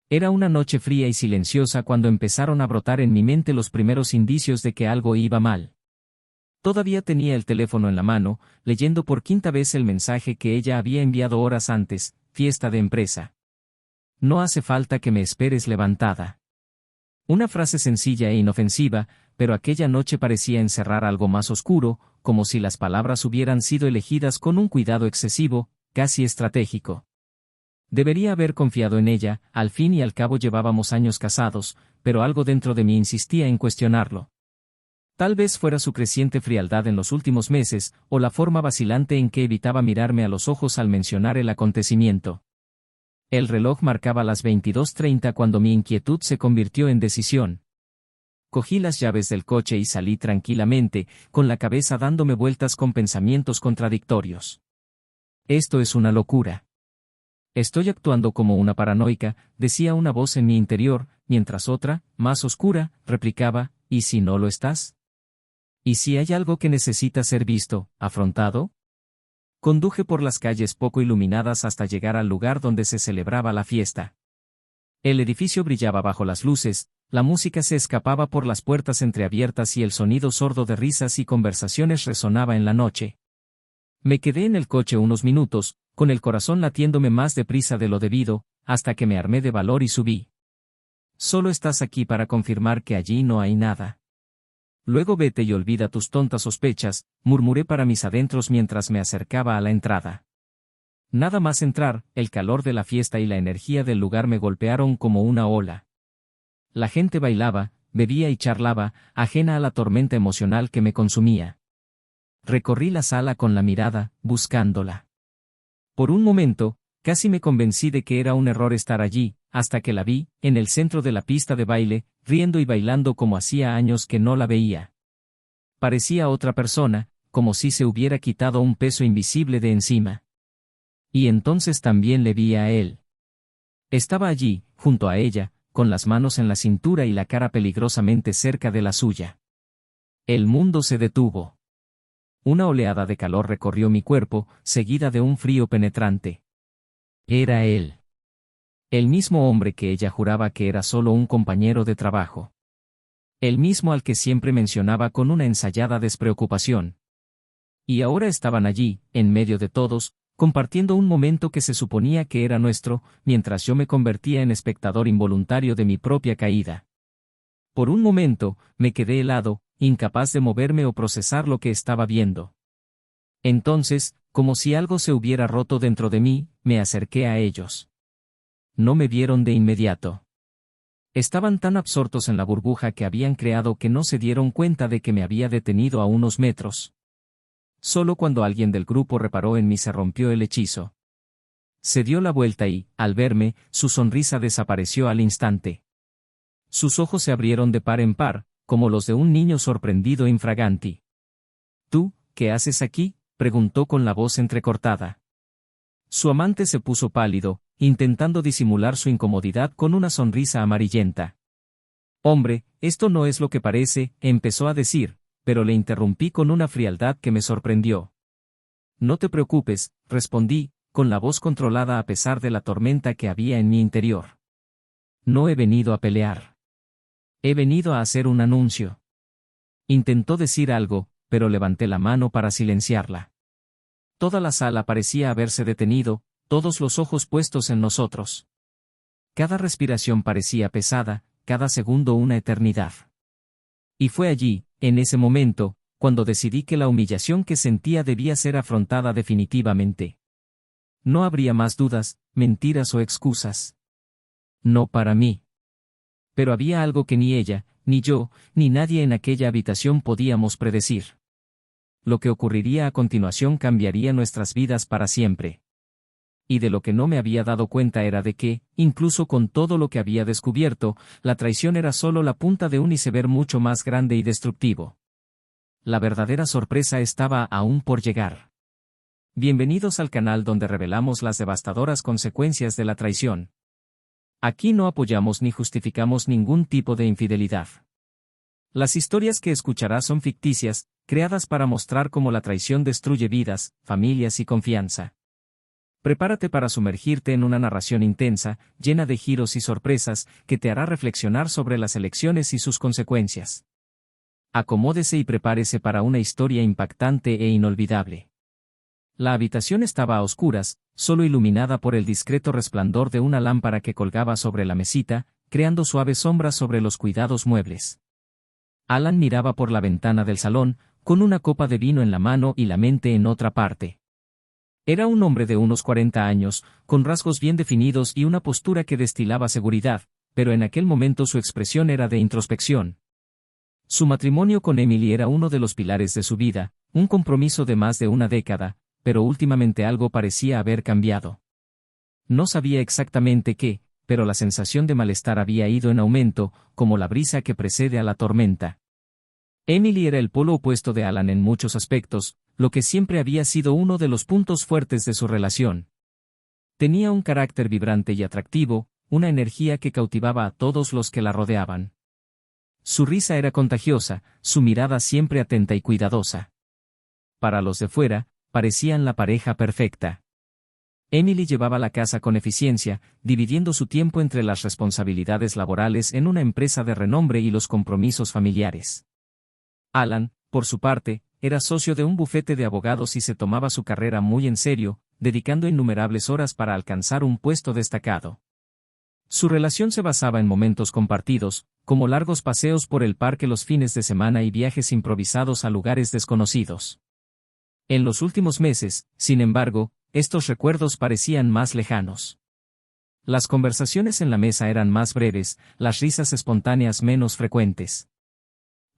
Era una noche fría y silenciosa cuando empezaron a brotar en mi mente los primeros indicios de que algo iba mal. Todavía tenía el teléfono en la mano, leyendo por quinta vez el mensaje que ella había enviado horas antes: fiesta de empresa. No hace falta que me esperes levantada. Una frase sencilla e inofensiva, pero aquella noche parecía encerrar algo más oscuro, como si las palabras hubieran sido elegidas con un cuidado excesivo, casi estratégico. Debería haber confiado en ella, al fin y al cabo llevábamos años casados, pero algo dentro de mí insistía en cuestionarlo. Tal vez fuera su creciente frialdad en los últimos meses, o la forma vacilante en que evitaba mirarme a los ojos al mencionar el acontecimiento. El reloj marcaba las 22:30 cuando mi inquietud se convirtió en decisión. Cogí las llaves del coche y salí tranquilamente, con la cabeza dándome vueltas con pensamientos contradictorios. Esto es una locura. Estoy actuando como una paranoica, decía una voz en mi interior, mientras otra, más oscura, replicaba: ¿y si no lo estás? ¿Y si hay algo que necesita ser visto, afrontado? Conduje por las calles poco iluminadas hasta llegar al lugar donde se celebraba la fiesta. El edificio brillaba bajo las luces, la música se escapaba por las puertas entreabiertas y el sonido sordo de risas y conversaciones resonaba en la noche. Me quedé en el coche unos minutos, con el corazón latiéndome más deprisa de lo debido, hasta que me armé de valor y subí. Solo estás aquí para confirmar que allí no hay nada. Luego vete y olvida tus tontas sospechas, murmuré para mis adentros mientras me acercaba a la entrada. Nada más entrar, el calor de la fiesta y la energía del lugar me golpearon como una ola. La gente bailaba, bebía y charlaba, ajena a la tormenta emocional que me consumía. Recorrí la sala con la mirada, buscándola. Por un momento, casi me convencí de que era un error estar allí, hasta que la vi, en el centro de la pista de baile, riendo y bailando como hacía años que no la veía. Parecía otra persona, como si se hubiera quitado un peso invisible de encima. Y entonces también le vi a él. Estaba allí, junto a ella, con las manos en la cintura y la cara peligrosamente cerca de la suya. El mundo se detuvo. Una oleada de calor recorrió mi cuerpo, seguida de un frío penetrante. Era él. El mismo hombre que ella juraba que era solo un compañero de trabajo. El mismo al que siempre mencionaba con una ensayada despreocupación. Y ahora estaban allí, en medio de todos, compartiendo un momento que se suponía que era nuestro, mientras yo me convertía en espectador involuntario de mi propia caída. Por un momento, me quedé helado, incapaz de moverme o procesar lo que estaba viendo. Entonces, como si algo se hubiera roto dentro de mí, me acerqué a ellos. No me vieron de inmediato. Estaban tan absortos en la burbuja que habían creado que no se dieron cuenta de que me había detenido a unos metros. Solo cuando alguien del grupo reparó en mí se rompió el hechizo. Se dio la vuelta y, al verme, su sonrisa desapareció al instante. Sus ojos se abrieron de par en par, como los de un niño sorprendido infraganti. «¿Tú, qué haces aquí?», preguntó con la voz entrecortada. Su amante se puso pálido, intentando disimular su incomodidad con una sonrisa amarillenta. «Hombre, esto no es lo que parece», empezó a decir, pero le interrumpí con una frialdad que me sorprendió. «No te preocupes», respondí, con la voz controlada a pesar de la tormenta que había en mi interior. «No he venido a pelear. He venido a hacer un anuncio». Intentó decir algo, pero levanté la mano para silenciarla. Toda la sala parecía haberse detenido, todos los ojos puestos en nosotros. Cada respiración parecía pesada, cada segundo una eternidad. Y fue allí, en ese momento, cuando decidí que la humillación que sentía debía ser afrontada definitivamente. No habría más dudas, mentiras o excusas. No para mí. Pero había algo que ni ella, ni yo, ni nadie en aquella habitación podíamos predecir. Lo que ocurriría a continuación cambiaría nuestras vidas para siempre. Y de lo que no me había dado cuenta era de que, incluso con todo lo que había descubierto, la traición era solo la punta de un iceberg mucho más grande y destructivo. La verdadera sorpresa estaba aún por llegar. Bienvenidos al canal donde revelamos las devastadoras consecuencias de la traición. Aquí no apoyamos ni justificamos ningún tipo de infidelidad. Las historias que escucharás son ficticias, creadas para mostrar cómo la traición destruye vidas, familias y confianza. Prepárate para sumergirte en una narración intensa, llena de giros y sorpresas, que te hará reflexionar sobre las elecciones y sus consecuencias. Acomódese y prepárese para una historia impactante e inolvidable. La habitación estaba a oscuras, solo iluminada por el discreto resplandor de una lámpara que colgaba sobre la mesita, creando suaves sombras sobre los cuidados muebles. Alan miraba por la ventana del salón, con una copa de vino en la mano y la mente en otra parte. Era un hombre de unos 40 años, con rasgos bien definidos y una postura que destilaba seguridad, pero en aquel momento su expresión era de introspección. Su matrimonio con Emily era uno de los pilares de su vida, un compromiso de más de una década, pero últimamente algo parecía haber cambiado. No sabía exactamente qué, pero la sensación de malestar había ido en aumento, como la brisa que precede a la tormenta. Emily era el polo opuesto de Alan en muchos aspectos, lo que siempre había sido uno de los puntos fuertes de su relación. Tenía un carácter vibrante y atractivo, una energía que cautivaba a todos los que la rodeaban. Su risa era contagiosa, su mirada siempre atenta y cuidadosa. Para los de fuera, parecían la pareja perfecta. Emily llevaba la casa con eficiencia, dividiendo su tiempo entre las responsabilidades laborales en una empresa de renombre y los compromisos familiares. Alan, por su parte, era socio de un bufete de abogados y se tomaba su carrera muy en serio, dedicando innumerables horas para alcanzar un puesto destacado. Su relación se basaba en momentos compartidos, como largos paseos por el parque los fines de semana y viajes improvisados a lugares desconocidos. En los últimos meses, sin embargo, estos recuerdos parecían más lejanos. Las conversaciones en la mesa eran más breves, las risas espontáneas menos frecuentes.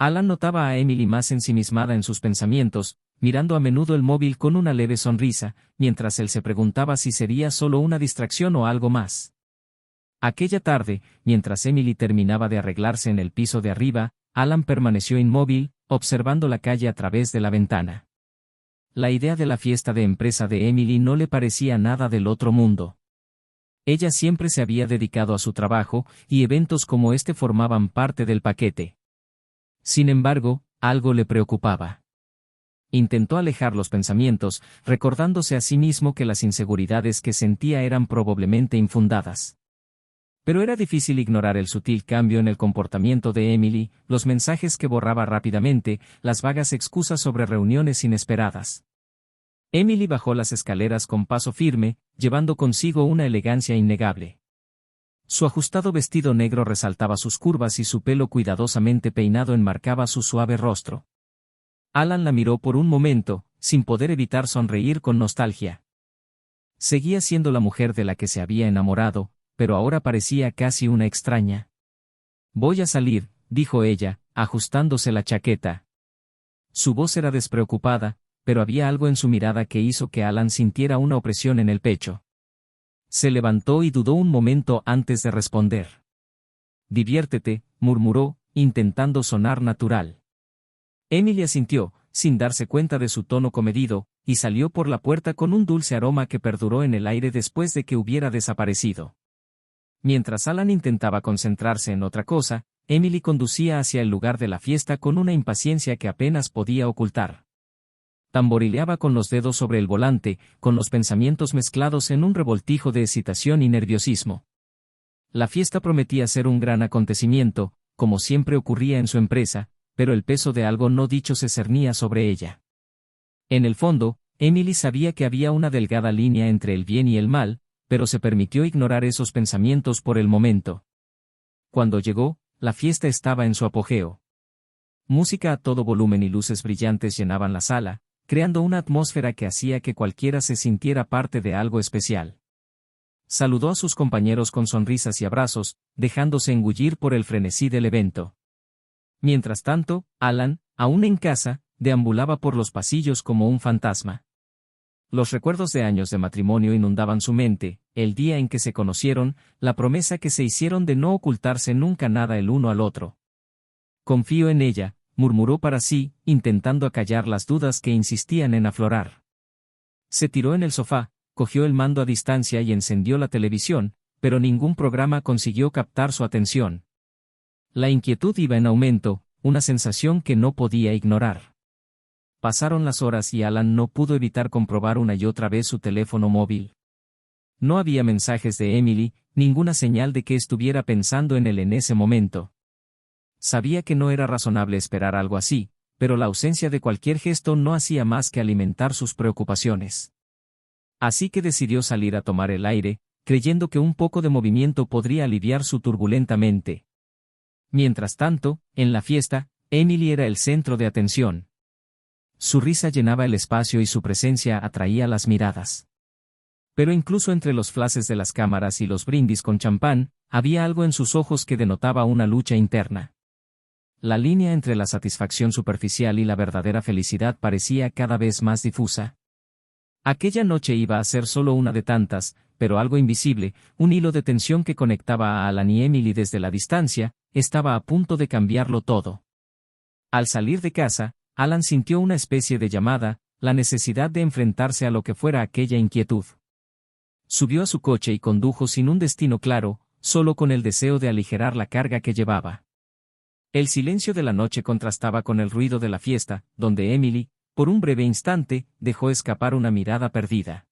Alan notaba a Emily más ensimismada en sus pensamientos, mirando a menudo el móvil con una leve sonrisa, mientras él se preguntaba si sería solo una distracción o algo más. Aquella tarde, mientras Emily terminaba de arreglarse en el piso de arriba, Alan permaneció inmóvil, observando la calle a través de la ventana. La idea de la fiesta de empresa de Emily no le parecía nada del otro mundo. Ella siempre se había dedicado a su trabajo, y eventos como este formaban parte del paquete. Sin embargo, algo le preocupaba. Intentó alejar los pensamientos, recordándose a sí mismo que las inseguridades que sentía eran probablemente infundadas. Pero era difícil ignorar el sutil cambio en el comportamiento de Emily, los mensajes que borraba rápidamente, las vagas excusas sobre reuniones inesperadas. Emily bajó las escaleras con paso firme, llevando consigo una elegancia innegable. Su ajustado vestido negro resaltaba sus curvas y su pelo cuidadosamente peinado enmarcaba su suave rostro. Alan la miró por un momento, sin poder evitar sonreír con nostalgia. Seguía siendo la mujer de la que se había enamorado, pero ahora parecía casi una extraña. «Voy a salir», dijo ella, ajustándose la chaqueta. Su voz era despreocupada, pero había algo en su mirada que hizo que Alan sintiera una opresión en el pecho. Se levantó y dudó un momento antes de responder. «Diviértete», murmuró, intentando sonar natural. Emily asintió, sin darse cuenta de su tono comedido, y salió por la puerta con un dulce aroma que perduró en el aire después de que hubiera desaparecido. Mientras Alan intentaba concentrarse en otra cosa, Emily conducía hacia el lugar de la fiesta con una impaciencia que apenas podía ocultar. Tamborileaba con los dedos sobre el volante, con los pensamientos mezclados en un revoltijo de excitación y nerviosismo. La fiesta prometía ser un gran acontecimiento, como siempre ocurría en su empresa, pero el peso de algo no dicho se cernía sobre ella. En el fondo, Emily sabía que había una delgada línea entre el bien y el mal, pero se permitió ignorar esos pensamientos por el momento. Cuando llegó, la fiesta estaba en su apogeo. Música a todo volumen y luces brillantes llenaban la sala, creando una atmósfera que hacía que cualquiera se sintiera parte de algo especial. Saludó a sus compañeros con sonrisas y abrazos, dejándose engullir por el frenesí del evento. Mientras tanto, Alan, aún en casa, deambulaba por los pasillos como un fantasma. Los recuerdos de años de matrimonio inundaban su mente, el día en que se conocieron, la promesa que se hicieron de no ocultarse nunca nada el uno al otro. «Confío en ella», murmuró para sí, intentando acallar las dudas que insistían en aflorar. Se tiró en el sofá, cogió el mando a distancia y encendió la televisión, pero ningún programa consiguió captar su atención. La inquietud iba en aumento, una sensación que no podía ignorar. Pasaron las horas y Alan no pudo evitar comprobar una y otra vez su teléfono móvil. No había mensajes de Emily, ninguna señal de que estuviera pensando en él en ese momento. Sabía que no era razonable esperar algo así, pero la ausencia de cualquier gesto no hacía más que alimentar sus preocupaciones. Así que decidió salir a tomar el aire, creyendo que un poco de movimiento podría aliviar su turbulenta mente. Mientras tanto, en la fiesta, Emily era el centro de atención. Su risa llenaba el espacio y su presencia atraía las miradas. Pero incluso entre los flashes de las cámaras y los brindis con champán, había algo en sus ojos que denotaba una lucha interna. La línea entre la satisfacción superficial y la verdadera felicidad parecía cada vez más difusa. Aquella noche iba a ser solo una de tantas, pero algo invisible, un hilo de tensión que conectaba a Alan y Emily desde la distancia, estaba a punto de cambiarlo todo. Al salir de casa, Alan sintió una especie de llamada, la necesidad de enfrentarse a lo que fuera aquella inquietud. Subió a su coche y condujo sin un destino claro, solo con el deseo de aligerar la carga que llevaba. El silencio de la noche contrastaba con el ruido de la fiesta, donde Emily, por un breve instante, dejó escapar una mirada perdida.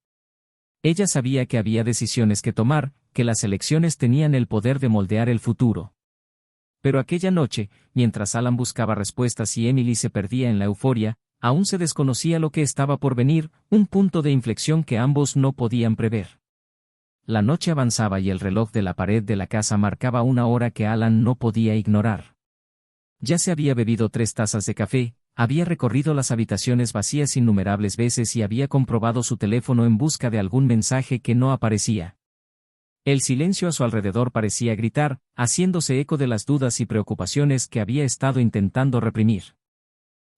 Ella sabía que había decisiones que tomar, que las elecciones tenían el poder de moldear el futuro. Pero aquella noche, mientras Alan buscaba respuestas y Emily se perdía en la euforia, aún se desconocía lo que estaba por venir, un punto de inflexión que ambos no podían prever. La noche avanzaba y el reloj de la pared de la casa marcaba una hora que Alan no podía ignorar. Ya se había bebido 3 tazas de café, había recorrido las habitaciones vacías innumerables veces y había comprobado su teléfono en busca de algún mensaje que no aparecía. El silencio a su alrededor parecía gritar, haciéndose eco de las dudas y preocupaciones que había estado intentando reprimir.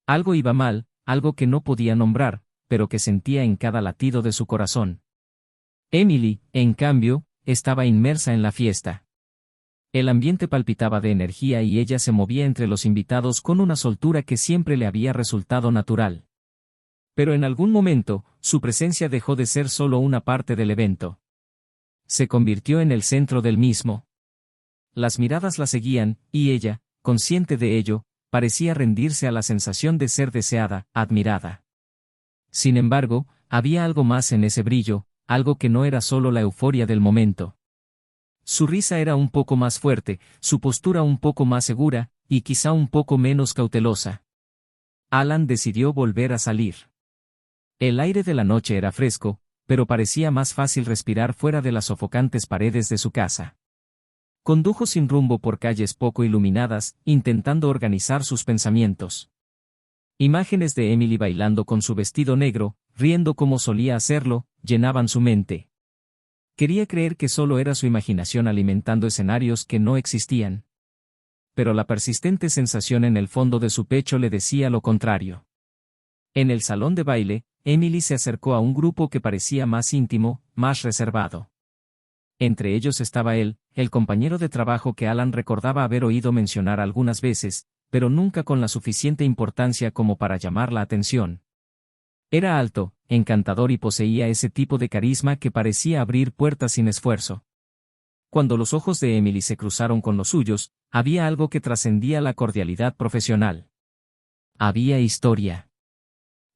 Algo iba mal, algo que no podía nombrar, pero que sentía en cada latido de su corazón. Emily, en cambio, estaba inmersa en la fiesta. El ambiente palpitaba de energía y ella se movía entre los invitados con una soltura que siempre le había resultado natural. Pero en algún momento, su presencia dejó de ser solo una parte del evento. Se convirtió en el centro del mismo. Las miradas la seguían, y ella, consciente de ello, parecía rendirse a la sensación de ser deseada, admirada. Sin embargo, había algo más en ese brillo, algo que no era solo la euforia del momento. Su risa era un poco más fuerte, su postura un poco más segura, y quizá un poco menos cautelosa. Alan decidió volver a salir. El aire de la noche era fresco, pero parecía más fácil respirar fuera de las sofocantes paredes de su casa. Condujo sin rumbo por calles poco iluminadas, intentando organizar sus pensamientos. Imágenes de Emily bailando con su vestido negro, riendo como solía hacerlo, llenaban su mente. Quería creer que solo era su imaginación alimentando escenarios que no existían. Pero la persistente sensación en el fondo de su pecho le decía lo contrario. En el salón de baile, Emily se acercó a un grupo que parecía más íntimo, más reservado. Entre ellos estaba él, el compañero de trabajo que Alan recordaba haber oído mencionar algunas veces, pero nunca con la suficiente importancia como para llamar la atención. Era alto, encantador y poseía ese tipo de carisma que parecía abrir puertas sin esfuerzo. Cuando los ojos de Emily se cruzaron con los suyos, había algo que trascendía la cordialidad profesional. Había historia.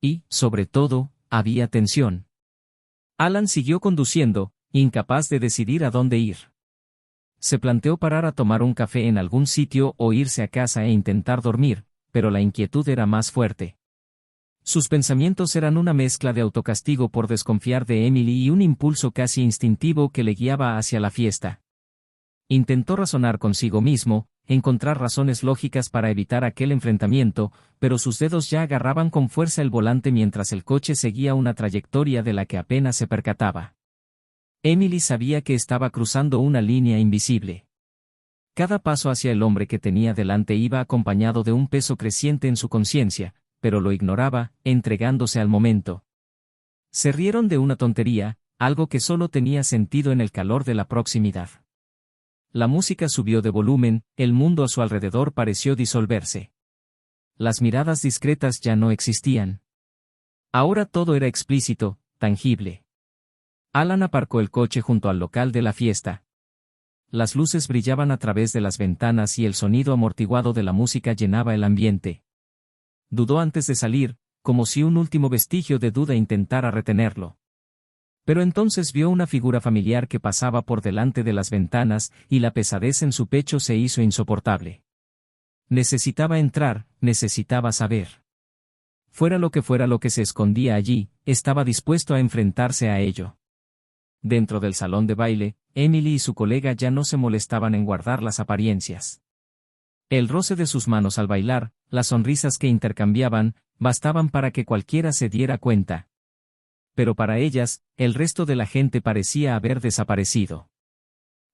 Y, sobre todo, había tensión. Alan siguió conduciendo, incapaz de decidir a dónde ir. Se planteó parar a tomar un café en algún sitio o irse a casa e intentar dormir, pero la inquietud era más fuerte. Sus pensamientos eran una mezcla de autocastigo por desconfiar de Emily y un impulso casi instintivo que le guiaba hacia la fiesta. Intentó razonar consigo mismo, encontrar razones lógicas para evitar aquel enfrentamiento, pero sus dedos ya agarraban con fuerza el volante mientras el coche seguía una trayectoria de la que apenas se percataba. Emily sabía que estaba cruzando una línea invisible. Cada paso hacia el hombre que tenía delante iba acompañado de un peso creciente en su conciencia, pero lo ignoraba, entregándose al momento. Se rieron de una tontería, algo que solo tenía sentido en el calor de la proximidad. La música subió de volumen, el mundo a su alrededor pareció disolverse. Las miradas discretas ya no existían. Ahora todo era explícito, tangible. Alan aparcó el coche junto al local de la fiesta. Las luces brillaban a través de las ventanas y el sonido amortiguado de la música llenaba el ambiente. Dudó antes de salir, como si un último vestigio de duda intentara retenerlo. Pero entonces vio una figura familiar que pasaba por delante de las ventanas, y la pesadez en su pecho se hizo insoportable. Necesitaba entrar, necesitaba saber. Fuera lo que se escondía allí, estaba dispuesto a enfrentarse a ello. Dentro del salón de baile, Emily y su colega ya no se molestaban en guardar las apariencias. El roce de sus manos al bailar, las sonrisas que intercambiaban, bastaban para que cualquiera se diera cuenta. Pero para ellas, el resto de la gente parecía haber desaparecido.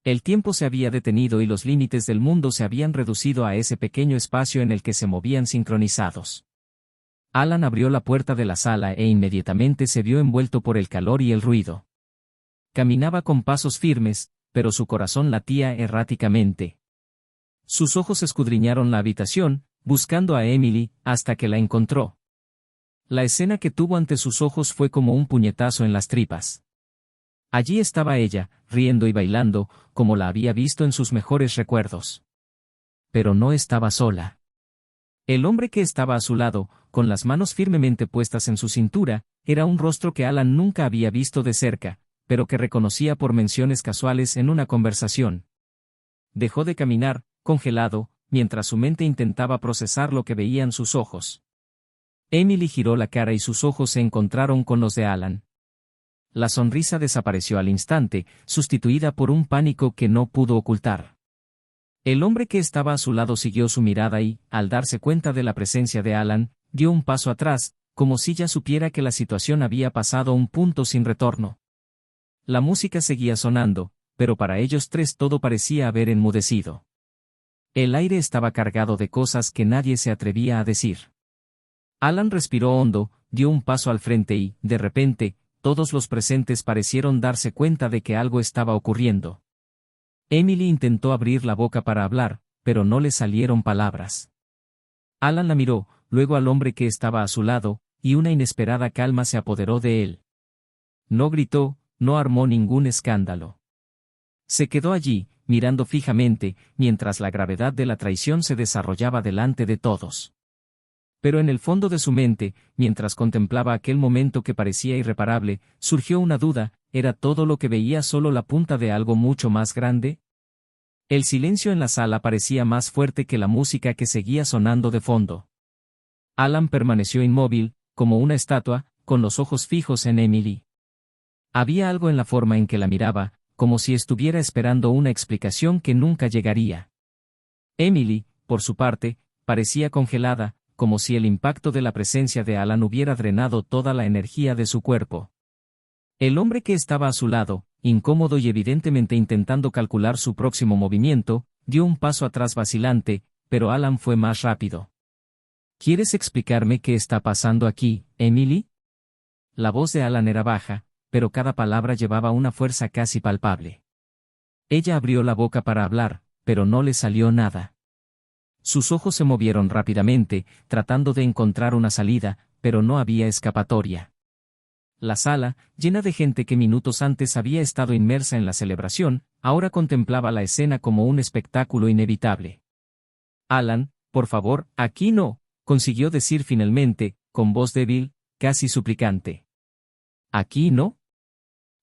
El tiempo se había detenido y los límites del mundo se habían reducido a ese pequeño espacio en el que se movían sincronizados. Alan abrió la puerta de la sala e inmediatamente se vio envuelto por el calor y el ruido. Caminaba con pasos firmes, pero su corazón latía erráticamente. Sus ojos escudriñaron la habitación, buscando a Emily, hasta que la encontró. La escena que tuvo ante sus ojos fue como un puñetazo en las tripas. Allí estaba ella, riendo y bailando, como la había visto en sus mejores recuerdos. Pero no estaba sola. El hombre que estaba a su lado, con las manos firmemente puestas en su cintura, era un rostro que Alan nunca había visto de cerca, pero que reconocía por menciones casuales en una conversación. Dejó de caminar, congelado, mientras su mente intentaba procesar lo que veían sus ojos. Emily giró la cara y sus ojos se encontraron con los de Alan. La sonrisa desapareció al instante, sustituida por un pánico que no pudo ocultar. El hombre que estaba a su lado siguió su mirada y, al darse cuenta de la presencia de Alan, dio un paso atrás, como si ya supiera que la situación había pasado a un punto sin retorno. La música seguía sonando, pero para ellos tres todo parecía haber enmudecido. El aire estaba cargado de cosas que nadie se atrevía a decir. Alan respiró hondo, dio un paso al frente y, de repente, todos los presentes parecieron darse cuenta de que algo estaba ocurriendo. Emily intentó abrir la boca para hablar, pero no le salieron palabras. Alan la miró, luego al hombre que estaba a su lado, y una inesperada calma se apoderó de él. No gritó, no armó ningún escándalo. Se quedó allí, mirando fijamente, mientras la gravedad de la traición se desarrollaba delante de todos. Pero en el fondo de su mente, mientras contemplaba aquel momento que parecía irreparable, surgió una duda: ¿era todo lo que veía solo la punta de algo mucho más grande? El silencio en la sala parecía más fuerte que la música que seguía sonando de fondo. Alan permaneció inmóvil, como una estatua, con los ojos fijos en Emily. Había algo en la forma en que la miraba, como si estuviera esperando una explicación que nunca llegaría. Emily, por su parte, parecía congelada, como si el impacto de la presencia de Alan hubiera drenado toda la energía de su cuerpo. El hombre que estaba a su lado, incómodo y evidentemente intentando calcular su próximo movimiento, dio un paso atrás vacilante, pero Alan fue más rápido. ¿Quieres explicarme qué está pasando aquí, Emily? La voz de Alan era baja, pero cada palabra llevaba una fuerza casi palpable. Ella abrió la boca para hablar, pero no le salió nada. Sus ojos se movieron rápidamente, tratando de encontrar una salida, pero no había escapatoria. La sala, llena de gente que minutos antes había estado inmersa en la celebración, ahora contemplaba la escena como un espectáculo inevitable. Alan, por favor, aquí no, consiguió decir finalmente, con voz débil, casi suplicante. ¿Aquí no?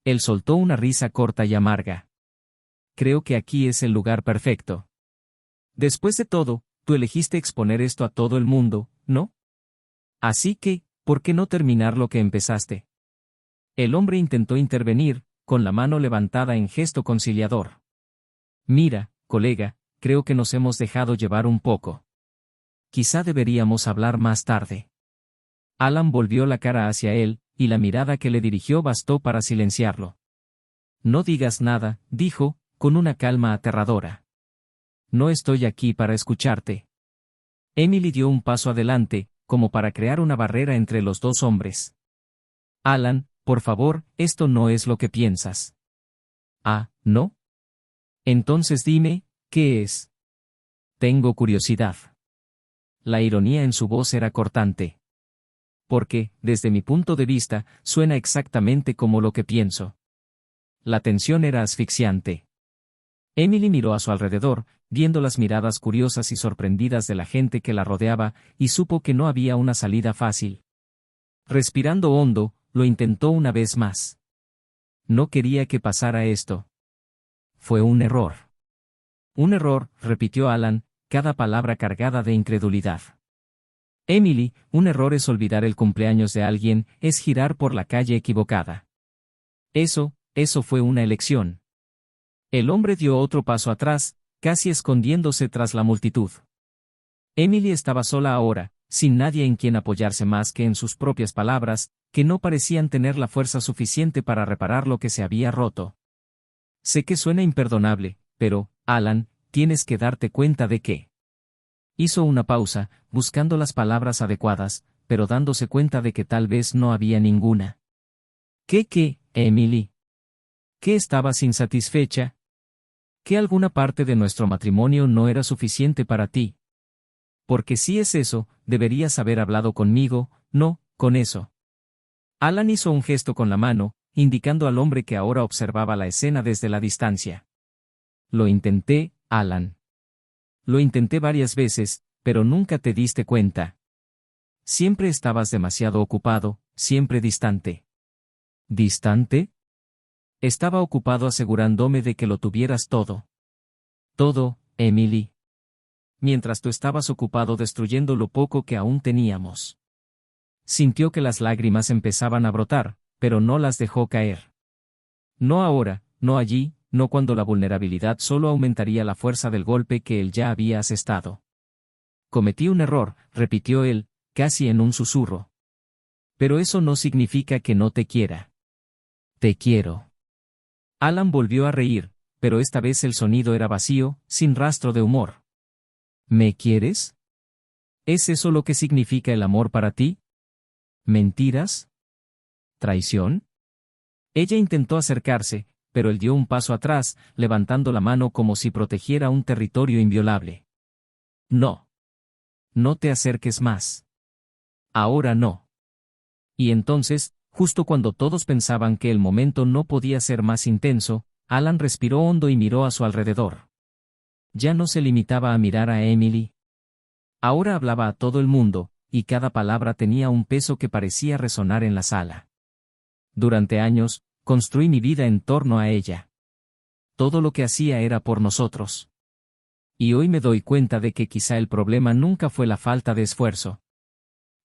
Él soltó una risa corta y amarga. Creo que aquí es el lugar perfecto. Después de todo, tú elegiste exponer esto a todo el mundo, ¿no? Así que, ¿por qué no terminar lo que empezaste? El hombre intentó intervenir, con la mano levantada en gesto conciliador. Mira, colega, creo que nos hemos dejado llevar un poco. Quizá deberíamos hablar más tarde. Alan volvió la cara hacia él, y la mirada que le dirigió bastó para silenciarlo. No digas nada, dijo, con una calma aterradora. No estoy aquí para escucharte. Emily dio un paso adelante, como para crear una barrera entre los dos hombres. Alan, por favor, esto no es lo que piensas. Ah, ¿no? Entonces dime, ¿qué es? Tengo curiosidad. La ironía en su voz era cortante. Porque, desde mi punto de vista, suena exactamente como lo que pienso. La tensión era asfixiante. Emily miró a su alrededor, viendo las miradas curiosas y sorprendidas de la gente que la rodeaba, y supo que no había una salida fácil. Respirando hondo, lo intentó una vez más. No quería que pasara esto. Fue un error. Un error, repitió Alan, cada palabra cargada de incredulidad. Emily, un error es olvidar el cumpleaños de alguien, es girar por la calle equivocada. Eso fue una elección. El hombre dio otro paso atrás, casi escondiéndose tras la multitud. Emily estaba sola ahora, sin nadie en quien apoyarse más que en sus propias palabras, que no parecían tener la fuerza suficiente para reparar lo que se había roto. Sé que suena imperdonable, pero, Alan, tienes que darte cuenta de que... Hizo una pausa, buscando las palabras adecuadas, pero dándose cuenta de que tal vez no había ninguna. ¿Qué, Emily? ¿Qué estabas insatisfecha? ¿Que alguna parte de nuestro matrimonio no era suficiente para ti? Porque si es eso, deberías haber hablado conmigo, no, con eso. Alan hizo un gesto con la mano, indicando al hombre que ahora observaba la escena desde la distancia. Lo intenté, Alan. Lo intenté varias veces, pero nunca te diste cuenta. Siempre estabas demasiado ocupado, siempre distante. ¿Distante? Estaba ocupado asegurándome de que lo tuvieras todo. Todo, Emily. Mientras tú estabas ocupado destruyendo lo poco que aún teníamos. Sintió que las lágrimas empezaban a brotar, pero no las dejó caer. No ahora, no allí, no cuando la vulnerabilidad solo aumentaría la fuerza del golpe que él ya había asestado. Cometí un error, repitió él, casi en un susurro. Pero eso no significa que no te quiera. Te quiero. Alan volvió a reír, pero esta vez el sonido era vacío, sin rastro de humor. ¿Me quieres? ¿Es eso lo que significa el amor para ti? ¿Mentiras? ¿Traición? Ella intentó acercarse, pero él dio un paso atrás, levantando la mano como si protegiera un territorio inviolable. No. No te acerques más. Ahora no. Y entonces, justo cuando todos pensaban que el momento no podía ser más intenso, Alan respiró hondo y miró a su alrededor. Ya no se limitaba a mirar a Emily. Ahora hablaba a todo el mundo, y cada palabra tenía un peso que parecía resonar en la sala. Durante años, construí mi vida en torno a ella. Todo lo que hacía era por nosotros. Y hoy me doy cuenta de que quizá el problema nunca fue la falta de esfuerzo.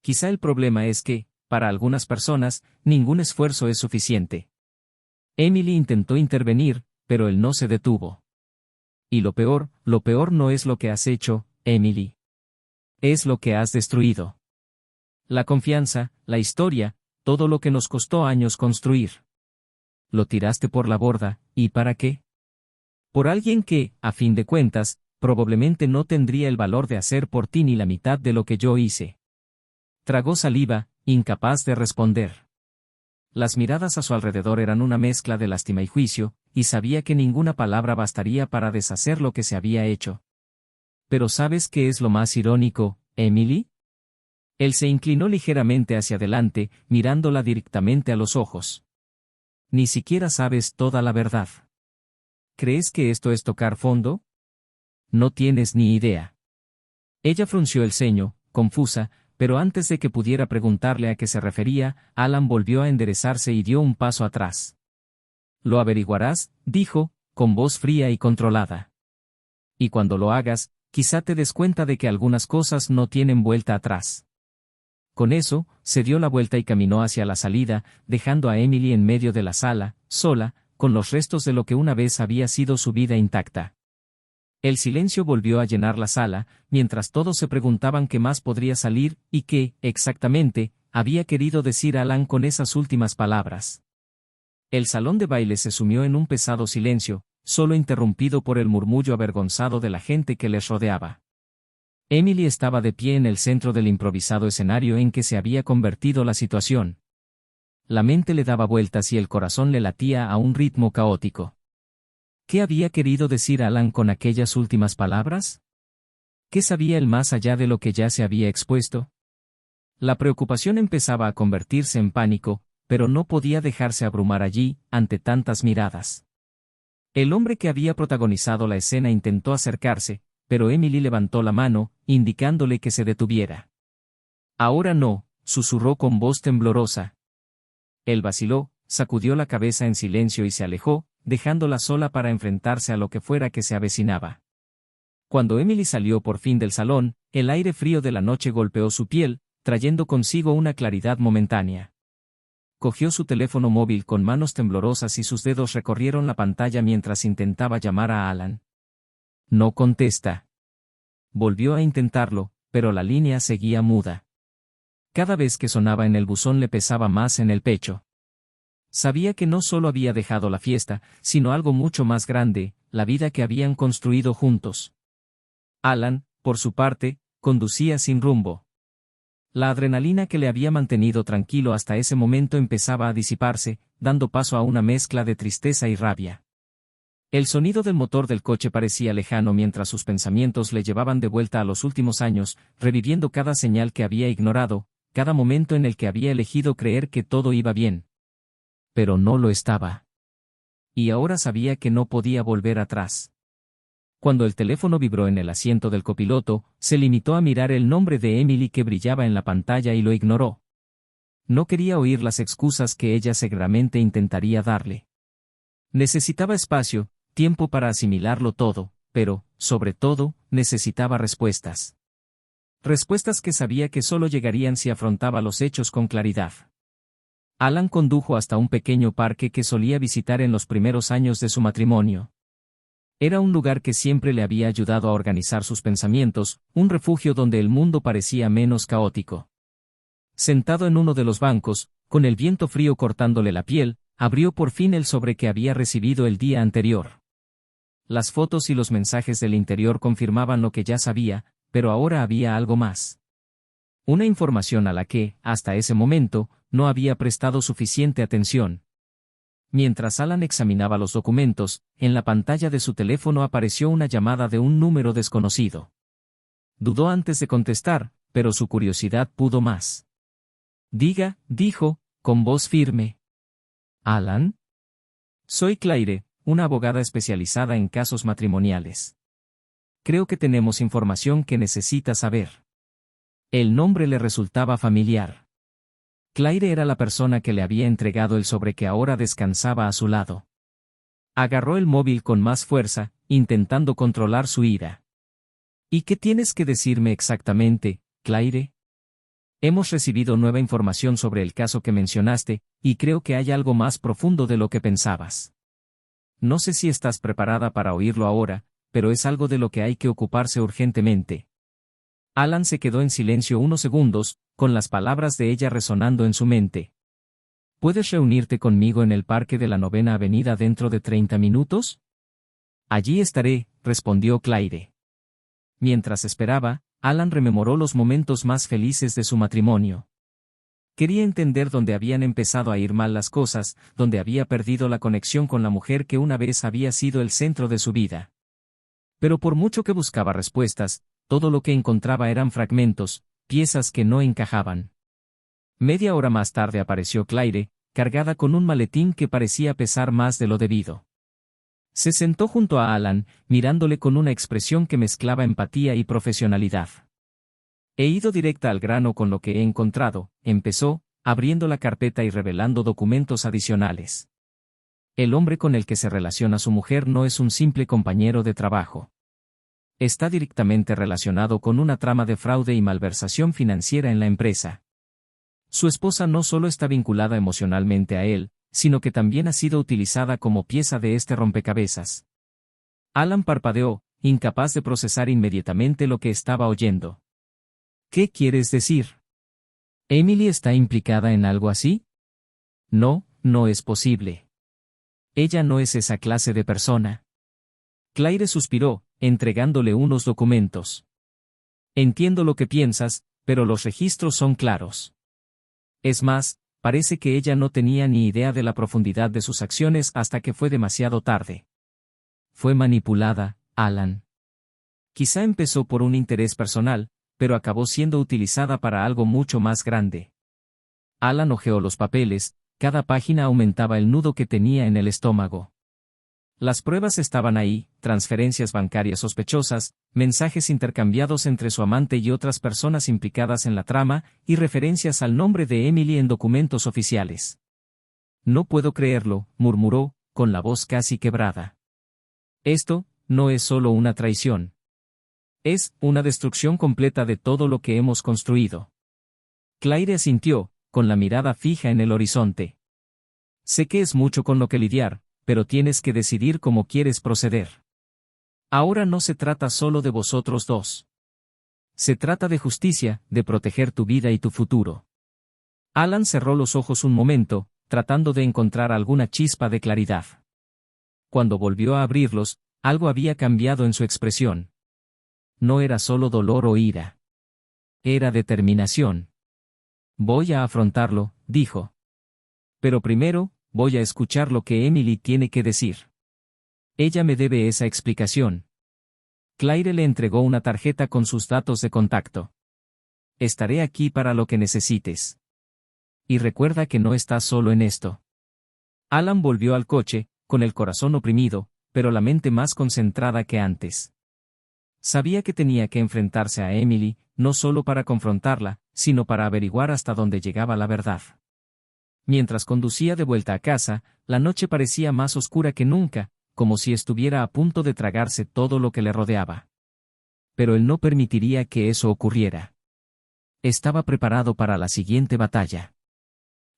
Quizá el problema es que, para algunas personas, ningún esfuerzo es suficiente. Emily intentó intervenir, pero él no se detuvo. Y lo peor no es lo que has hecho, Emily. Es lo que has destruido. La confianza, la historia, todo lo que nos costó años construir. Lo tiraste por la borda, ¿y para qué? Por alguien que, a fin de cuentas, probablemente no tendría el valor de hacer por ti ni la mitad de lo que yo hice. Tragó saliva, incapaz de responder. Las miradas a su alrededor eran una mezcla de lástima y juicio, y sabía que ninguna palabra bastaría para deshacer lo que se había hecho. Pero ¿sabes qué es lo más irónico, Emily? Él se inclinó ligeramente hacia adelante, mirándola directamente a los ojos. Ni siquiera sabes toda la verdad. ¿Crees que esto es tocar fondo? No tienes ni idea. Ella frunció el ceño, confusa, pero antes de que pudiera preguntarle a qué se refería, Alan volvió a enderezarse y dio un paso atrás. Lo averiguarás, dijo, con voz fría y controlada. Y cuando lo hagas, quizá te des cuenta de que algunas cosas no tienen vuelta atrás. Con eso, se dio la vuelta y caminó hacia la salida, dejando a Emily en medio de la sala, sola, con los restos de lo que una vez había sido su vida intacta. El silencio volvió a llenar la sala, mientras todos se preguntaban qué más podría salir, y qué, exactamente, había querido decir Alan con esas últimas palabras. El salón de baile se sumió en un pesado silencio, solo interrumpido por el murmullo avergonzado de la gente que les rodeaba. Emily estaba de pie en el centro del improvisado escenario en que se había convertido la situación. La mente le daba vueltas y el corazón le latía a un ritmo caótico. ¿Qué había querido decir Alan con aquellas últimas palabras? ¿Qué sabía él más allá de lo que ya se había expuesto? La preocupación empezaba a convertirse en pánico, pero no podía dejarse abrumar allí, ante tantas miradas. El hombre que había protagonizado la escena intentó acercarse, pero Emily levantó la mano, indicándole que se detuviera. Ahora no, susurró con voz temblorosa. Él vaciló, sacudió la cabeza en silencio y se alejó, dejándola sola para enfrentarse a lo que fuera que se avecinaba. Cuando Emily salió por fin del salón, el aire frío de la noche golpeó su piel, trayendo consigo una claridad momentánea. Cogió su teléfono móvil con manos temblorosas y sus dedos recorrieron la pantalla mientras intentaba llamar a Alan. No contesta. Volvió a intentarlo, pero la línea seguía muda. Cada vez que sonaba en el buzón le pesaba más en el pecho. Sabía que no solo había dejado la fiesta, sino algo mucho más grande, la vida que habían construido juntos. Alan, por su parte, conducía sin rumbo. La adrenalina que le había mantenido tranquilo hasta ese momento empezaba a disiparse, dando paso a una mezcla de tristeza y rabia. El sonido del motor del coche parecía lejano mientras sus pensamientos le llevaban de vuelta a los últimos años, reviviendo cada señal que había ignorado, cada momento en el que había elegido creer que todo iba bien. Pero no lo estaba. Y ahora sabía que no podía volver atrás. Cuando el teléfono vibró en el asiento del copiloto, se limitó a mirar el nombre de Emily que brillaba en la pantalla y lo ignoró. No quería oír las excusas que ella seguramente intentaría darle. Necesitaba espacio, tiempo para asimilarlo todo, pero, sobre todo, necesitaba respuestas. Respuestas que sabía que solo llegarían si afrontaba los hechos con claridad. Alan condujo hasta un pequeño parque que solía visitar en los primeros años de su matrimonio. Era un lugar que siempre le había ayudado a organizar sus pensamientos, un refugio donde el mundo parecía menos caótico. Sentado en uno de los bancos, con el viento frío cortándole la piel, abrió por fin el sobre que había recibido el día anterior. Las fotos y los mensajes del interior confirmaban lo que ya sabía, pero ahora había algo más. Una información a la que, hasta ese momento, no había prestado suficiente atención. Mientras Alan examinaba los documentos, en la pantalla de su teléfono apareció una llamada de un número desconocido. Dudó antes de contestar, pero su curiosidad pudo más. Diga, dijo, con voz firme. ¿Alan? Soy Claire, una abogada especializada en casos matrimoniales. Creo que tenemos información que necesita saber. El nombre le resultaba familiar. Claire era la persona que le había entregado el sobre que ahora descansaba a su lado. Agarró el móvil con más fuerza, intentando controlar su ira. ¿Y qué tienes que decirme exactamente, Claire? Hemos recibido nueva información sobre el caso que mencionaste, y creo que hay algo más profundo de lo que pensabas. No sé si estás preparada para oírlo ahora, pero es algo de lo que hay que ocuparse urgentemente. Alan se quedó en silencio unos segundos, con las palabras de ella resonando en su mente. ¿Puedes reunirte conmigo en el parque de la 9ª Avenida dentro de 30 minutos? Allí estaré, respondió Claire. Mientras esperaba, Alan rememoró los momentos más felices de su matrimonio. Quería entender dónde habían empezado a ir mal las cosas, dónde había perdido la conexión con la mujer que una vez había sido el centro de su vida. Pero por mucho que buscaba respuestas, todo lo que encontraba eran fragmentos, piezas que no encajaban. Media hora más tarde apareció Claire, cargada con un maletín que parecía pesar más de lo debido. Se sentó junto a Alan, mirándole con una expresión que mezclaba empatía y profesionalidad. He ido directa al grano con lo que he encontrado, empezó, abriendo la carpeta y revelando documentos adicionales. El hombre con el que se relaciona su mujer no es un simple compañero de trabajo. Está directamente relacionado con una trama de fraude y malversación financiera en la empresa. Su esposa no solo está vinculada emocionalmente a él, sino que también ha sido utilizada como pieza de este rompecabezas. Alan parpadeó, incapaz de procesar inmediatamente lo que estaba oyendo. ¿Qué quieres decir? ¿Emily está implicada en algo así? No, no es posible. Ella no es esa clase de persona. Claire suspiró, entregándole unos documentos. Entiendo lo que piensas, pero los registros son claros. Es más, parece que ella no tenía ni idea de la profundidad de sus acciones hasta que fue demasiado tarde. Fue manipulada, Alan. Quizá empezó por un interés personal, pero acabó siendo utilizada para algo mucho más grande. Alan hojeó los papeles, cada página aumentaba el nudo que tenía en el estómago. Las pruebas estaban ahí, transferencias bancarias sospechosas, mensajes intercambiados entre su amante y otras personas implicadas en la trama, y referencias al nombre de Emily en documentos oficiales. No puedo creerlo, murmuró, con la voz casi quebrada. Esto, no es solo una traición. Es una destrucción completa de todo lo que hemos construido. Claire asintió, con la mirada fija en el horizonte. Sé que es mucho con lo que lidiar, pero tienes que decidir cómo quieres proceder. Ahora no se trata solo de vosotros dos. Se trata de justicia, de proteger tu vida y tu futuro. Alan cerró los ojos un momento, tratando de encontrar alguna chispa de claridad. Cuando volvió a abrirlos, algo había cambiado en su expresión. No era solo dolor o ira. Era determinación. Voy a afrontarlo, dijo. Pero primero, voy a escuchar lo que Emily tiene que decir. Ella me debe esa explicación. Claire le entregó una tarjeta con sus datos de contacto. Estaré aquí para lo que necesites. Y recuerda que no estás solo en esto. Alan volvió al coche, con el corazón oprimido, pero la mente más concentrada que antes. Sabía que tenía que enfrentarse a Emily, no solo para confrontarla, sino para averiguar hasta dónde llegaba la verdad. Mientras conducía de vuelta a casa, la noche parecía más oscura que nunca, como si estuviera a punto de tragarse todo lo que le rodeaba. Pero él no permitiría que eso ocurriera. Estaba preparado para la siguiente batalla.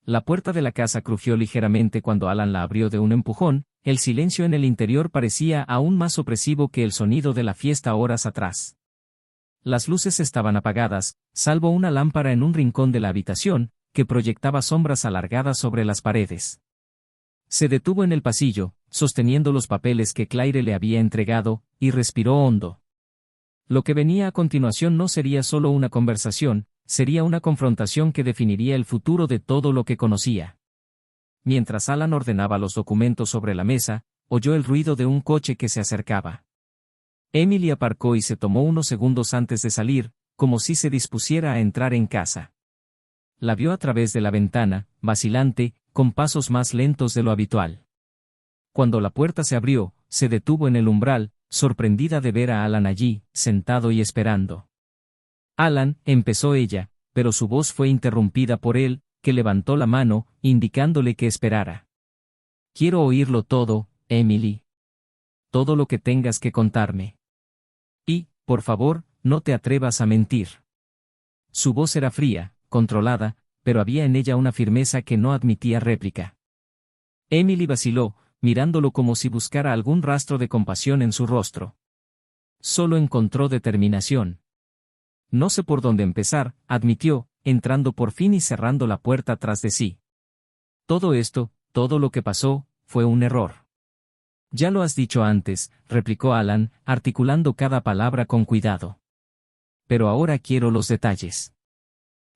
La puerta de la casa crujió ligeramente cuando Alan la abrió de un empujón, el silencio en el interior parecía aún más opresivo que el sonido de la fiesta horas atrás. Las luces estaban apagadas, salvo una lámpara en un rincón de la habitación, que proyectaba sombras alargadas sobre las paredes. Se detuvo en el pasillo, sosteniendo los papeles que Claire le había entregado, y respiró hondo. Lo que venía a continuación no sería solo una conversación, sería una confrontación que definiría el futuro de todo lo que conocía. Mientras Alan ordenaba los documentos sobre la mesa, oyó el ruido de un coche que se acercaba. Emily aparcó y se tomó unos segundos antes de salir, como si se dispusiera a entrar en casa. La vio a través de la ventana, vacilante, con pasos más lentos de lo habitual. Cuando la puerta se abrió, se detuvo en el umbral, sorprendida de ver a Alan allí, sentado y esperando. Alan, empezó ella, pero su voz fue interrumpida por él, que levantó la mano, indicándole que esperara. Quiero oírlo todo, Emily. Todo lo que tengas que contarme. Y, por favor, no te atrevas a mentir. Su voz era fría, controlada, pero había en ella una firmeza que no admitía réplica. Emily vaciló, mirándolo como si buscara algún rastro de compasión en su rostro. Solo encontró determinación. No sé por dónde empezar, admitió, entrando por fin y cerrando la puerta tras de sí. Todo esto, todo lo que pasó, fue un error. Ya lo has dicho antes, replicó Alan, articulando cada palabra con cuidado. Pero ahora quiero los detalles.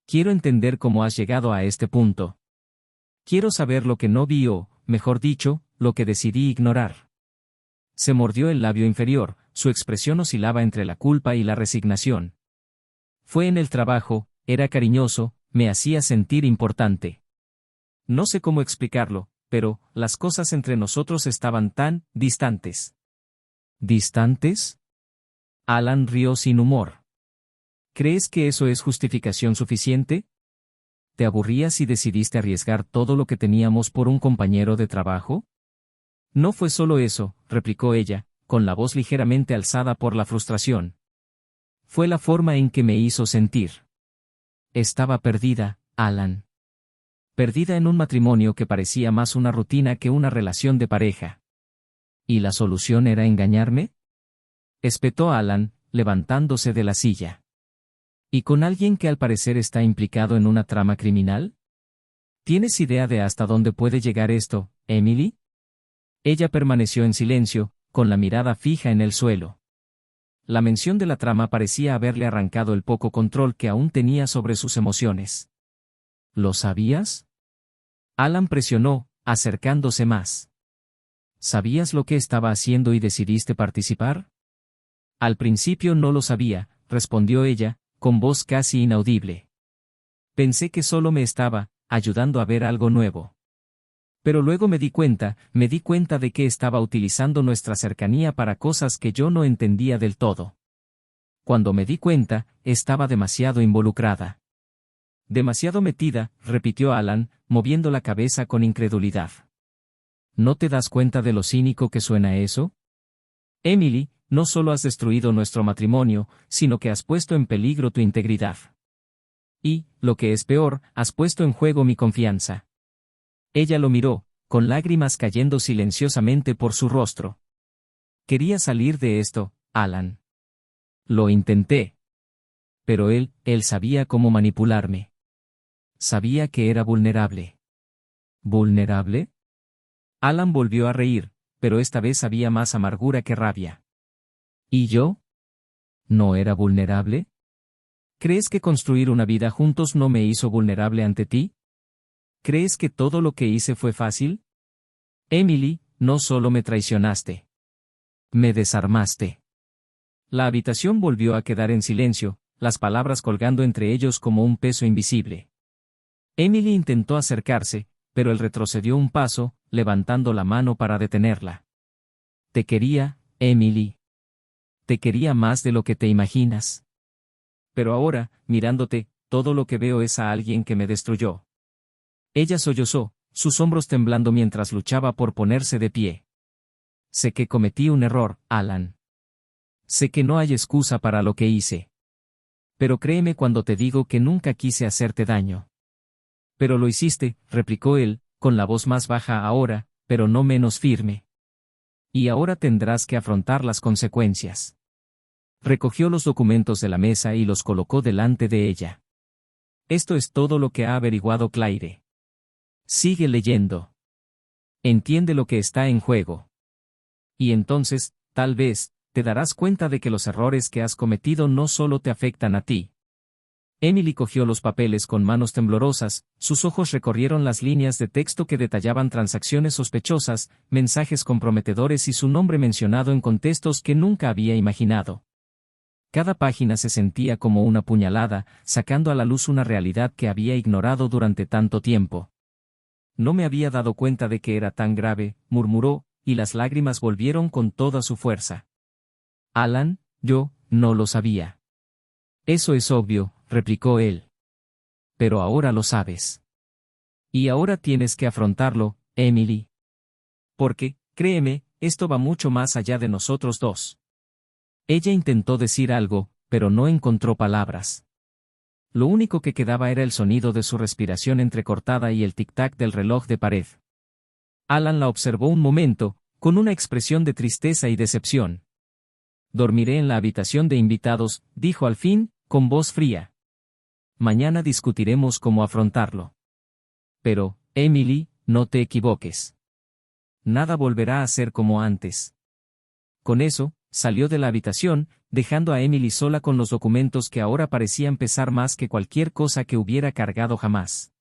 Quiero entender cómo has llegado a este punto. Quiero saber lo que no vi o, mejor dicho, lo que decidí ignorar. Se mordió el labio inferior, su expresión oscilaba entre la culpa y la resignación. Fue en el trabajo, era cariñoso, me hacía sentir importante. No sé cómo explicarlo, pero las cosas entre nosotros estaban tan distantes. ¿Distantes? Alan rió sin humor. ¿Crees que eso es justificación suficiente? ¿Te aburrías y decidiste arriesgar todo lo que teníamos por un compañero de trabajo? No fue solo eso, replicó ella, con la voz ligeramente alzada por la frustración. Fue la forma en que me hizo sentir. Estaba perdida, Alan. Perdida en un matrimonio que parecía más una rutina que una relación de pareja. ¿Y la solución era engañarme? Espetó Alan, levantándose de la silla. ¿Y con alguien que al parecer está implicado en una trama criminal? ¿Tienes idea de hasta dónde puede llegar esto, Emily? Ella permaneció en silencio, con la mirada fija en el suelo. La mención de la trama parecía haberle arrancado el poco control que aún tenía sobre sus emociones. ¿Lo sabías? Alan presionó, acercándose más. ¿Sabías lo que estaba haciendo y decidiste participar? Al principio no lo sabía, respondió ella, con voz casi inaudible. Pensé que solo me estaba ayudando a ver algo nuevo. Pero luego me di cuenta de que estaba utilizando nuestra cercanía para cosas que yo no entendía del todo. Cuando me di cuenta, estaba demasiado involucrada. Demasiado metida, repitió Alan, moviendo la cabeza con incredulidad. ¿No te das cuenta de lo cínico que suena eso? Emily, no solo has destruido nuestro matrimonio, sino que has puesto en peligro tu integridad. Y, lo que es peor, has puesto en juego mi confianza. Ella lo miró, con lágrimas cayendo silenciosamente por su rostro. Quería salir de esto, Alan. Lo intenté. Pero él sabía cómo manipularme. Sabía que era vulnerable. ¿Vulnerable? Alan volvió a reír, pero esta vez había más amargura que rabia. ¿Y yo? ¿No era vulnerable? ¿Crees que construir una vida juntos no me hizo vulnerable ante ti? ¿Crees que todo lo que hice fue fácil? Emily, no solo me traicionaste. Me desarmaste. La habitación volvió a quedar en silencio, las palabras colgando entre ellos como un peso invisible. Emily intentó acercarse, pero él retrocedió un paso, levantando la mano para detenerla. Te quería, Emily. Te quería más de lo que te imaginas. Pero ahora, mirándote, todo lo que veo es a alguien que me destruyó. Ella sollozó, sus hombros temblando mientras luchaba por ponerse de pie. Sé que cometí un error, Alan. Sé que no hay excusa para lo que hice. Pero créeme cuando te digo que nunca quise hacerte daño. Pero lo hiciste, replicó él, con la voz más baja ahora, pero no menos firme. Y ahora tendrás que afrontar las consecuencias. Recogió los documentos de la mesa y los colocó delante de ella. Esto es todo lo que ha averiguado Claire. Sigue leyendo. Entiende lo que está en juego. Y entonces, tal vez, te darás cuenta de que los errores que has cometido no solo te afectan a ti. Emily cogió los papeles con manos temblorosas, sus ojos recorrieron las líneas de texto que detallaban transacciones sospechosas, mensajes comprometedores y su nombre mencionado en contextos que nunca había imaginado. Cada página se sentía como una puñalada, sacando a la luz una realidad que había ignorado durante tanto tiempo. No me había dado cuenta de que era tan grave, murmuró, y las lágrimas volvieron con toda su fuerza. Alan, yo no lo sabía. Eso es obvio, replicó él. Pero ahora lo sabes. Y ahora tienes que afrontarlo, Emily. Porque, créeme, esto va mucho más allá de nosotros dos. Ella intentó decir algo, pero no encontró palabras. Lo único que quedaba era el sonido de su respiración entrecortada y el tic-tac del reloj de pared. Alan la observó un momento, con una expresión de tristeza y decepción. Dormiré en la habitación de invitados, dijo al fin, con voz fría. Mañana discutiremos cómo afrontarlo. Pero, Emily, no te equivoques. Nada volverá a ser como antes. Con eso, salió de la habitación, dejando a Emily sola con los documentos que ahora parecían pesar más que cualquier cosa que hubiera cargado jamás.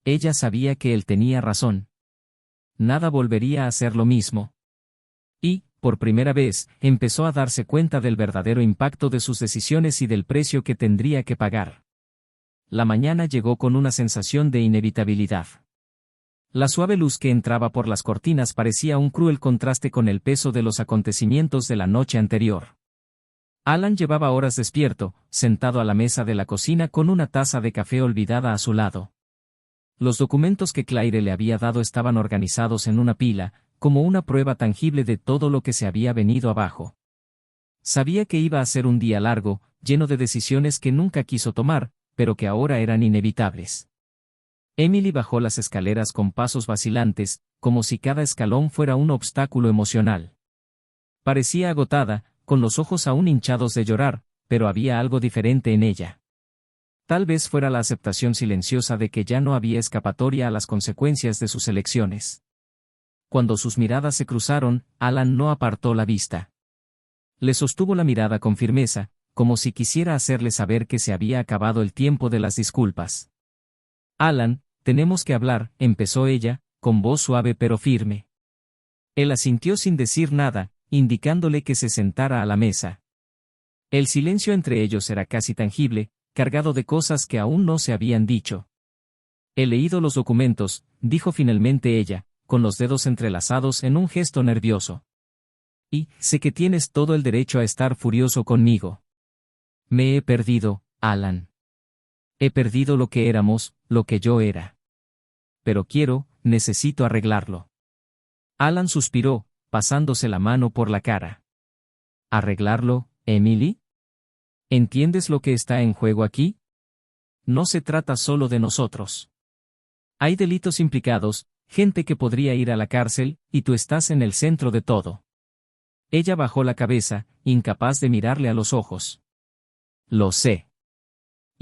Ella sabía que él tenía razón. Nada volvería a ser lo mismo. Y, por primera vez, empezó a darse cuenta del verdadero impacto de sus decisiones y del precio que tendría que pagar. La mañana llegó con una sensación de inevitabilidad. La suave luz que entraba por las cortinas parecía un cruel contraste con el peso de los acontecimientos de la noche anterior. Alan llevaba horas despierto, sentado a la mesa de la cocina con una taza de café olvidada a su lado. Los documentos que Claire le había dado estaban organizados en una pila, como una prueba tangible de todo lo que se había venido abajo. Sabía que iba a ser un día largo, lleno de decisiones que nunca quiso tomar, pero que ahora eran inevitables. Emily bajó las escaleras con pasos vacilantes, como si cada escalón fuera un obstáculo emocional. Parecía agotada, con los ojos aún hinchados de llorar, pero había algo diferente en ella. Tal vez fuera la aceptación silenciosa de que ya no había escapatoria a las consecuencias de sus elecciones. Cuando sus miradas se cruzaron, Alan no apartó la vista. Le sostuvo la mirada con firmeza, como si quisiera hacerle saber que se había acabado el tiempo de las disculpas. Alan, tenemos que hablar, empezó ella, con voz suave pero firme. Él asintió sin decir nada, indicándole que se sentara a la mesa. El silencio entre ellos era casi tangible, cargado de cosas que aún no se habían dicho. He leído los documentos, dijo finalmente ella, con los dedos entrelazados en un gesto nervioso. Y, sé que tienes todo el derecho a estar furioso conmigo. Me he perdido, Alan. He perdido lo que éramos, lo que yo era. Pero necesito arreglarlo. Alan suspiró, pasándose la mano por la cara. ¿Arreglarlo, Emily? ¿Entiendes lo que está en juego aquí? No se trata solo de nosotros. Hay delitos implicados, gente que podría ir a la cárcel, y tú estás en el centro de todo. Ella bajó la cabeza, incapaz de mirarle a los ojos. Lo sé.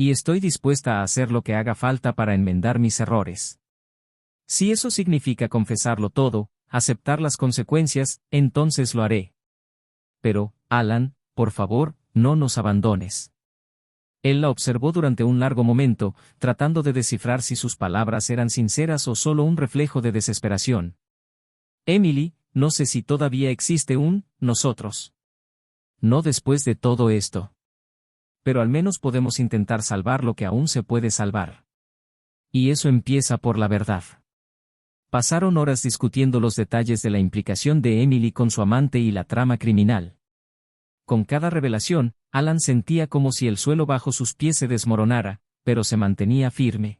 Y estoy dispuesta a hacer lo que haga falta para enmendar mis errores. Si eso significa confesarlo todo, aceptar las consecuencias, entonces lo haré. Pero, Alan, por favor, no nos abandones. Él la observó durante un largo momento, tratando de descifrar si sus palabras eran sinceras o solo un reflejo de desesperación. Emily, no sé si todavía existe un nosotros. No después de todo esto. Pero al menos podemos intentar salvar lo que aún se puede salvar. Y eso empieza por la verdad. Pasaron horas discutiendo los detalles de la implicación de Emily con su amante y la trama criminal. Con cada revelación, Alan sentía como si el suelo bajo sus pies se desmoronara, pero se mantenía firme.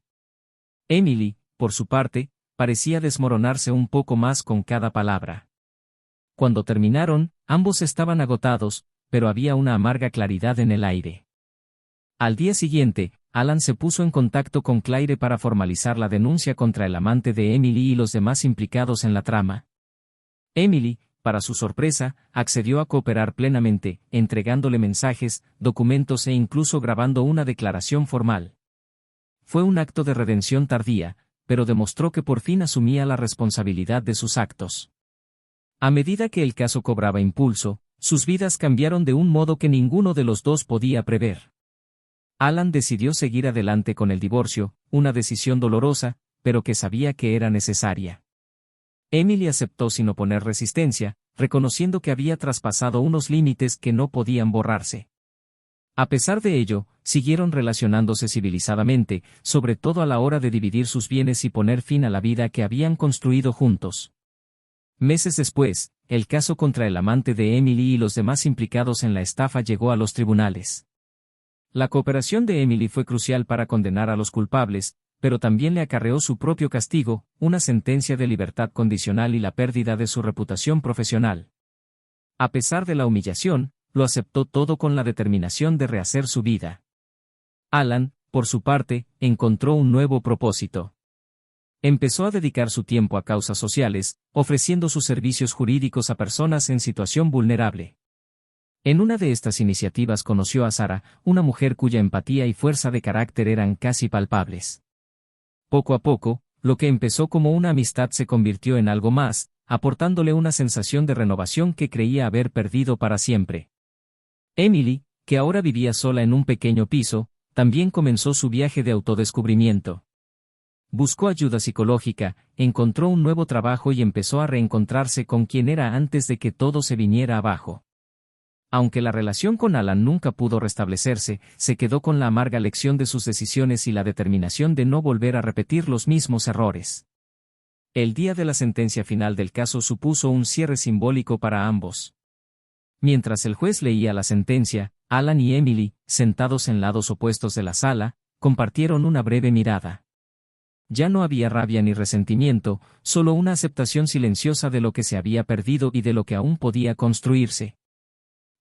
Emily, por su parte, parecía desmoronarse un poco más con cada palabra. Cuando terminaron, ambos estaban agotados, pero había una amarga claridad en el aire. Al día siguiente, Alan se puso en contacto con Claire para formalizar la denuncia contra el amante de Emily y los demás implicados en la trama. Emily, para su sorpresa, accedió a cooperar plenamente, entregándole mensajes, documentos e incluso grabando una declaración formal. Fue un acto de redención tardía, pero demostró que por fin asumía la responsabilidad de sus actos. A medida que el caso cobraba impulso, sus vidas cambiaron de un modo que ninguno de los dos podía prever. Alan decidió seguir adelante con el divorcio, una decisión dolorosa, pero que sabía que era necesaria. Emily aceptó sin oponer resistencia, reconociendo que había traspasado unos límites que no podían borrarse. A pesar de ello, siguieron relacionándose civilizadamente, sobre todo a la hora de dividir sus bienes y poner fin a la vida que habían construido juntos. Meses después, el caso contra el amante de Emily y los demás implicados en la estafa llegó a los tribunales. La cooperación de Emily fue crucial para condenar a los culpables, pero también le acarreó su propio castigo, una sentencia de libertad condicional y la pérdida de su reputación profesional. A pesar de la humillación, lo aceptó todo con la determinación de rehacer su vida. Alan, por su parte, encontró un nuevo propósito. Empezó a dedicar su tiempo a causas sociales, ofreciendo sus servicios jurídicos a personas en situación vulnerable. En una de estas iniciativas conoció a Sarah, una mujer cuya empatía y fuerza de carácter eran casi palpables. Poco a poco, lo que empezó como una amistad se convirtió en algo más, aportándole una sensación de renovación que creía haber perdido para siempre. Emily, que ahora vivía sola en un pequeño piso, también comenzó su viaje de autodescubrimiento. Buscó ayuda psicológica, encontró un nuevo trabajo y empezó a reencontrarse con quien era antes de que todo se viniera abajo. Aunque la relación con Alan nunca pudo restablecerse, se quedó con la amarga lección de sus decisiones y la determinación de no volver a repetir los mismos errores. El día de la sentencia final del caso supuso un cierre simbólico para ambos. Mientras el juez leía la sentencia, Alan y Emily, sentados en lados opuestos de la sala, compartieron una breve mirada. Ya no había rabia ni resentimiento, solo una aceptación silenciosa de lo que se había perdido y de lo que aún podía construirse.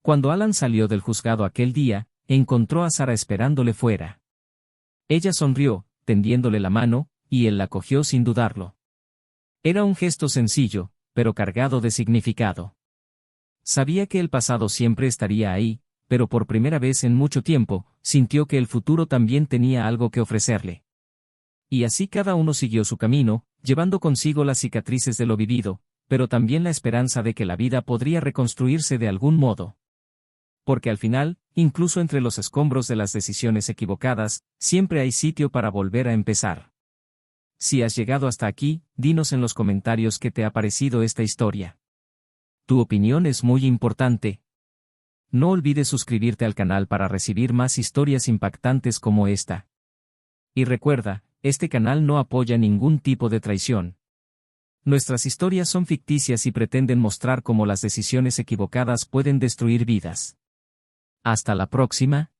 Cuando Alan salió del juzgado aquel día, encontró a Sarah esperándole fuera. Ella sonrió, tendiéndole la mano, y él la cogió sin dudarlo. Era un gesto sencillo, pero cargado de significado. Sabía que el pasado siempre estaría ahí, pero por primera vez en mucho tiempo, sintió que el futuro también tenía algo que ofrecerle. Y así cada uno siguió su camino, llevando consigo las cicatrices de lo vivido, pero también la esperanza de que la vida podría reconstruirse de algún modo. Porque al final, incluso entre los escombros de las decisiones equivocadas, siempre hay sitio para volver a empezar. Si has llegado hasta aquí, dinos en los comentarios qué te ha parecido esta historia. Tu opinión es muy importante. No olvides suscribirte al canal para recibir más historias impactantes como esta. Y recuerda, este canal no apoya ningún tipo de traición. Nuestras historias son ficticias y pretenden mostrar cómo las decisiones equivocadas pueden destruir vidas. Hasta la próxima.